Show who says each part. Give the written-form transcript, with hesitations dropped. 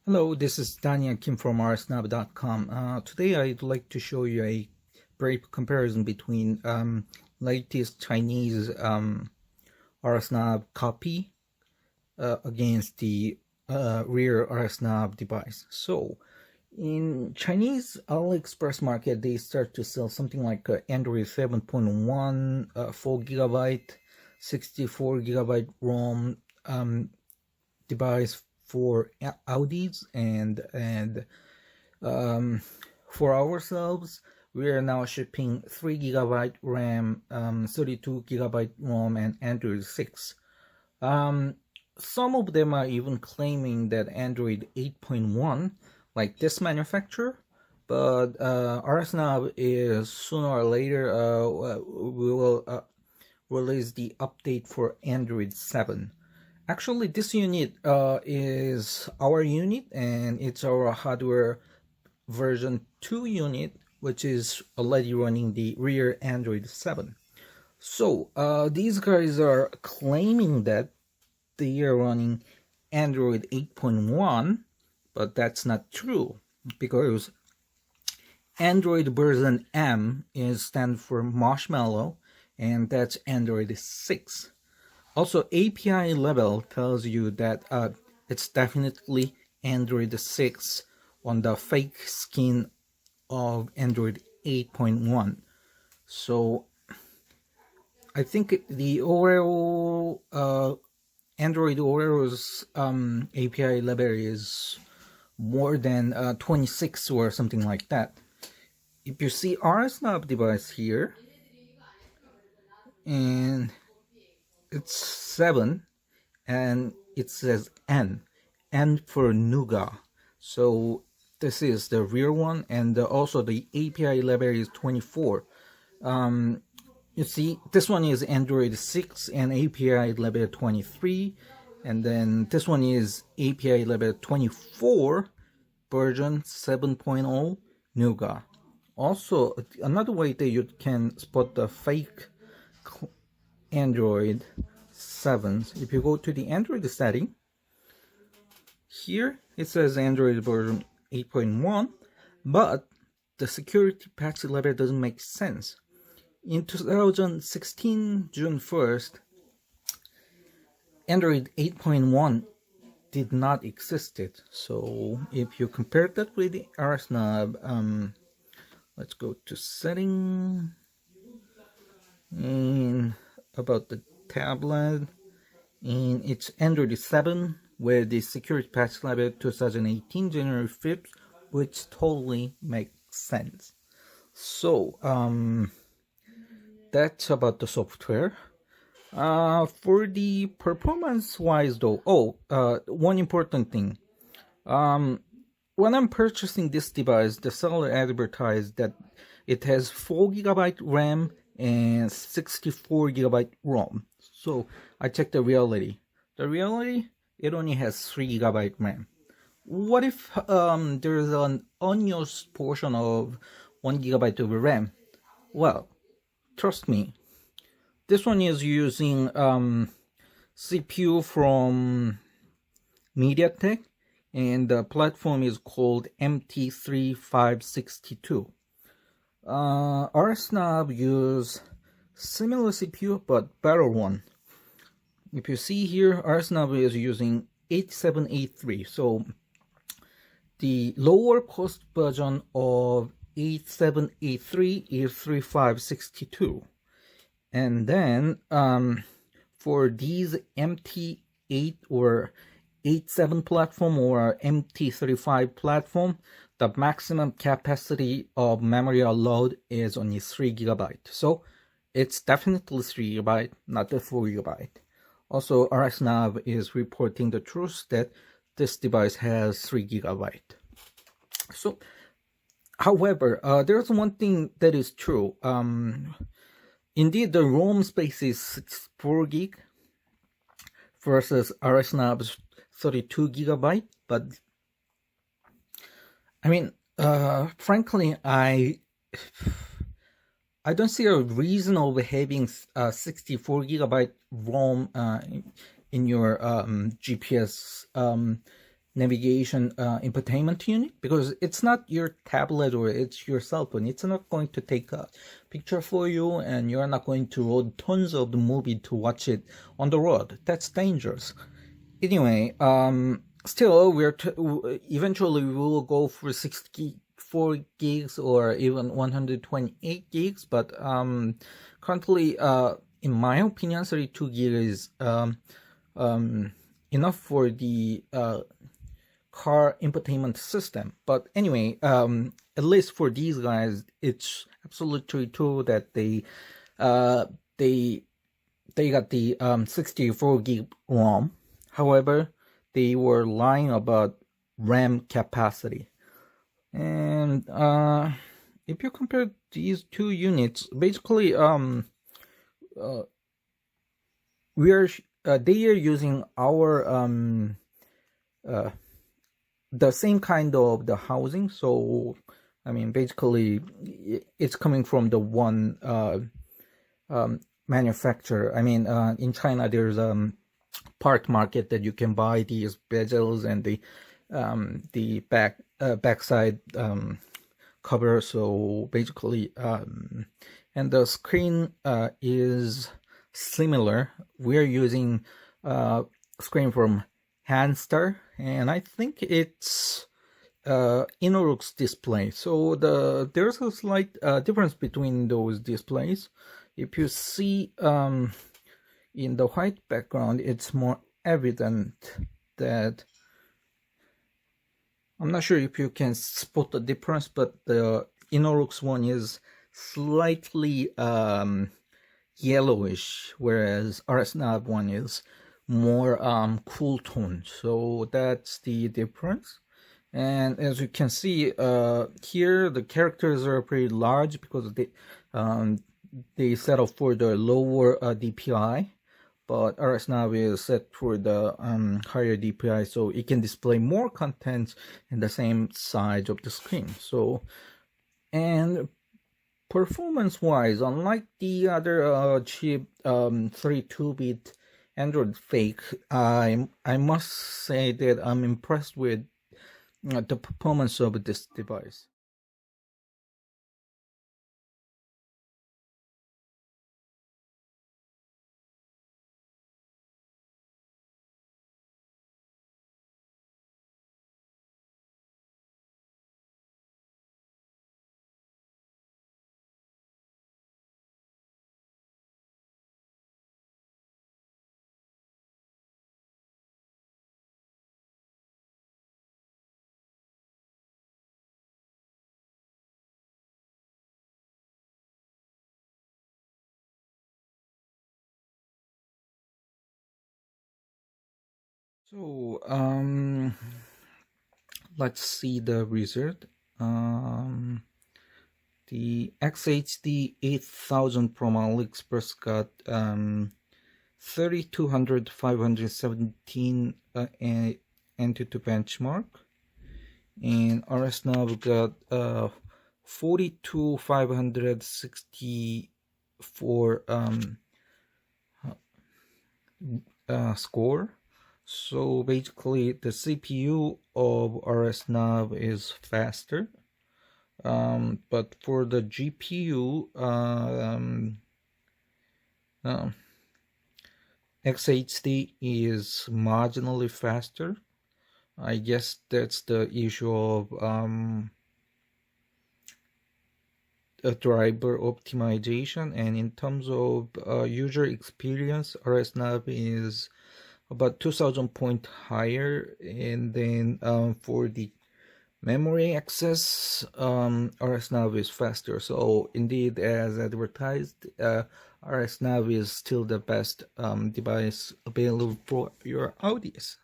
Speaker 1: Hello, this is Daniel Kim from Rsnav.com. Today I'd like to show you a brief comparison between latest Chinese Rsnav copy against the rear Rsnav device. So, in Chinese Aliexpress market, they start to sell something like Android 7.1, 4GB, 64GB ROM device for Audis, and for ourselves we are now shipping 3GB RAM, 32GB ROM, and Android 6. Some of them are even claiming that Android 8.1, like this manufacturer, but Rsnav is sooner or later we will release the update for Android 7. Actually, this unit is our unit, and it's our hardware version 2 unit, which is already running the rear Android 7. So these guys are claiming that they are running Android 8.1, but that's not true, because Android version M is stand for Marshmallow, and that's Android 6. Also, API level tells you that it's definitely Android 6 on the fake skin of Android 8.1. So I think the overall Android Oreo's API level is more than 26 or something like that. If you see Rsnav device here, and it's 7, and it says N for Nougat. So this is the rear one, and also the API level is 24. You see, this one is Android 6 and API level 23, and then this one is API level 24, version 7.0 Nougat. Also, another way that you can spot the fake Android 7s, if you go to the Android setting, here it says Android version 8.1, but the security patch level doesn't make sense. In 2016, June 1st, Android 8.1 did not exist. So if you compare that with the Rsnav, let's go to setting, and about the tablet, and it's Android 7 with the security patch level 2018 January 5th, which totally makes sense. So that's about the software. For the performance wise though, one important thing, when I'm purchasing this device, the seller advertised that it has 4GB RAM and 64GB ROM. So I checked the reality. The reality, it only has 3GB RAM. What if there's an unused portion of 1GB of RAM? Well, trust me, this one is using CPU from MediaTek, and the platform is called MT3562. Rsnav use similar CPU but better one. If you see here, Rsnav is using 8783. So the lower cost version of 8783 is 3562. And then for these MT8 or 87 platform or MT35 platform, the maximum capacity of memory load is only 3GB. So it's definitely 3GB, not the 4GB. Also, Rsnav is reporting the truth that this device has 3GB. So, however, there's one thing that is true. Indeed, the ROM space is 64GB versus Rsnav's 32GB, but I mean, frankly, I don't see a reason of having 64GB ROM in your GPS navigation infotainment unit, because it's not your tablet or it's your cell phone. It's not going to take a picture for you, and you're not going to load tons of the movie to watch it on the road. That's dangerous. Anyway, still eventually we will go for 64 gigs or even 128 gigs, but currently in my opinion 32 gig is enough for the car infotainment system. But anyway, at least for these guys, it's absolutely true that they got the 64 gig ROM. However, they were lying about RAM capacity. And if you compare these two units, basically they are using our the same kind of the housing. So I mean, basically it's coming from the one manufacturer. I mean, in China there's part market that you can buy these bezels and the backside cover. So basically and the screen is similar. We're using screen from Handstar, and I think it's Innolux display. So there's a slight difference between those displays. If you see in the white background, it's more evident that I'm not sure if you can spot the difference, but the Innolux one is slightly yellowish, whereas Rsnav one is more cool tone. So that's the difference. And as you can see here, the characters are pretty large because they set up for the lower DPI, but Rsnav is set for the higher DPI, so it can display more content in the same size of the screen. So, and performance-wise, unlike the other cheap 32-bit Android fake, I must say that I'm impressed with the performance of this device. So let's see the result. The XHD 8000 from Aliexpress got 3200 517 Antutu benchmark, and Rsnav got 42 564 score. So basically the CPU of Rsnav is faster, but for the GPU XHD is marginally faster. I guess that's the issue of a driver optimization. And in terms of user experience, Rsnav is about 2000 points higher, and then for the memory access, Rsnav is faster. So indeed, as advertised, Rsnav is still the best device available for your Audis.